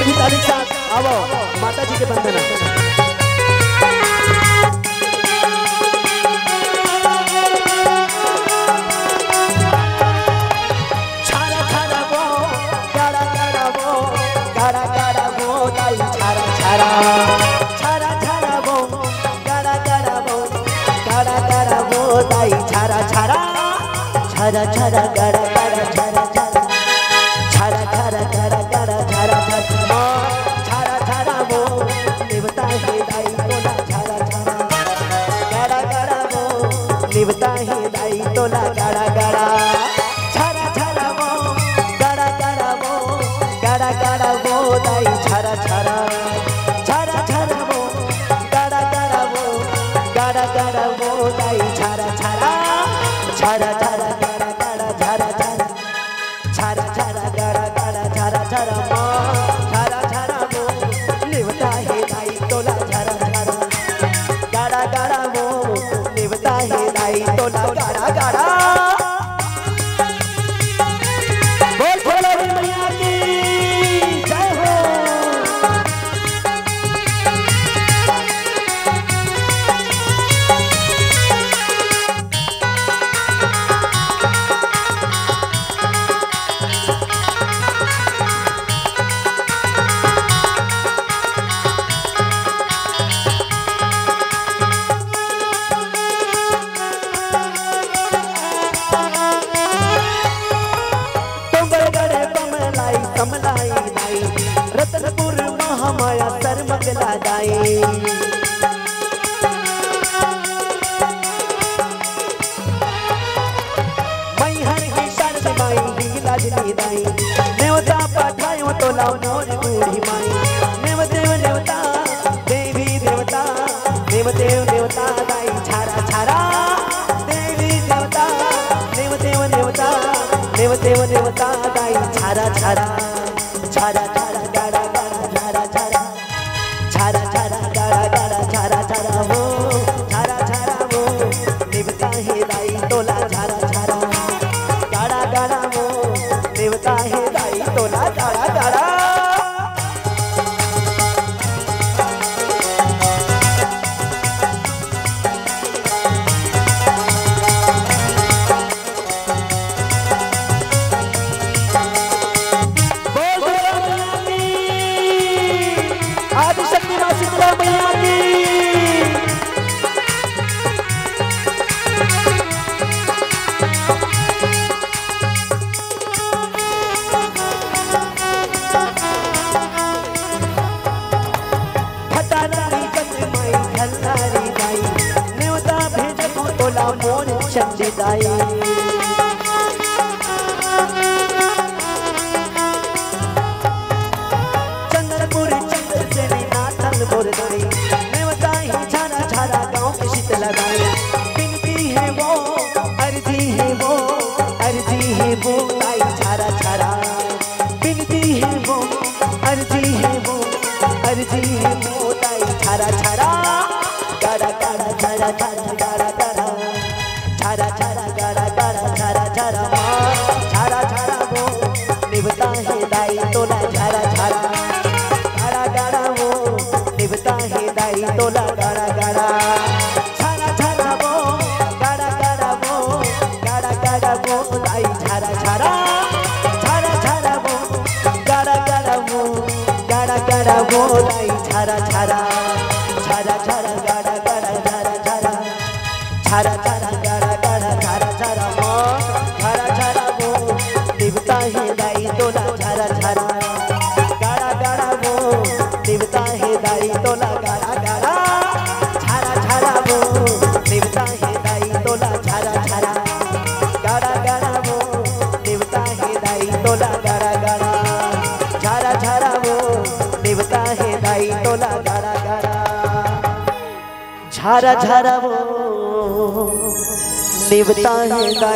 भी ताली साथ आओ माता जी के बंदना। छारा छारा वो गाड़ा गाड़ा वो गाड़ा गाड़ा वो दाई छारा छारा छारा छारा वो गाड़ा गाड़ा वो गाड़ा गाड़ा वो दाई छारा छारा छारा छारा गाड़ा गाड़ा छारा छारा छारा छारा गाड़ा गाड़ा छारा छारा छारा छारा वो देवता है दाई तोला छारा छारा गाड़ा गाड़ा वो देवता है दाई तोला गाड़ा गाड़ा छारा छारा वो गाड़ा गाड़ा वो गाड़ा गाड़ा वो दाई छारा छारा छारा छारा वो गाड़ा गाड़ा वो गाड़ा गाड़ा वो दाई छारा छारा छारा छारा गाड़ा गाड़ा छारा छारा छारा छारा गाड़ा गाड़ा छारा छारा छारा छारा वो देवता है दाई तोला छारा छारा गाड़ा गाड़ा वो देवता है दाई तोला गाड़ा गाड़ा। बोल बोलो मैया की जय हो। कमलाई लाई रतनपुर महामाया सर मंगला दाई मैहर की शरण माई हिंगला जनी दाई नेवता पाठायो तो लाओ मोर बूढ़ी माई नेव देव नेवता देवी देवता देव देव देवता दाई छारा छारा देवी देवता देव देव देवता देव देव देवता दाई छारा छारा छारा छारा गाड़ा गाड़ा छारा छारा छारा छारा गाड़ा गाड़ा छारा छारा वो छारा छारा वो देवता है दाई तोला छारा छारा गाड़ा गाड़ा वो देवता है दाई तोला गाड़ा गाड़ा। मोर चंदिदाई चंद्रपुर चंद्र से नाथल बोर दाई नेवता ही छारा छारा गाँव की शीतला दाई बिनती है वो अर्जी है वो अर्जी है वो दाई छारा छारा बिनती है वो अर्जी है वो अर्जी है वो दाई छारा छारा गाड़ा गाड़ा छारा छारा गाड़ा गाड़ा छारा छारा गाड़ा गाड़ा छारा छारा छारा छारा वो देवता है दाई तोला छारा छारा गाड़ा गाड़ा वो देवता है दाई तोला गाड़ा गाड़ा छारा छारा वो गाड़ा गाड़ा वो गाड़ा गाड़ा वो दाई छारा छारा छारा छारा वो गाड़ा गाड़ा वो गाड़ा गाड़ा वो दाई छारा छारा छारा छारा गाड़ा गाड़ा छारा छारा छारा छारा गाड़ा गाड़ा छारा छारा छारा छारा वो देवता है दाई तोला छारा छारा गाड़ा गाड़ा वो देवता है दाई तोला गाड़ा गाड़ा छारा छारा वो देवता है दाई तोला छारा छारा गाड़ा गाड़ा वो देवता है दाई तोला गाड़ा गाड़ा छारा छारा वो देवता है दाई तोला गाड़ा गाड़ा छारा छारा वो देवता है दाई।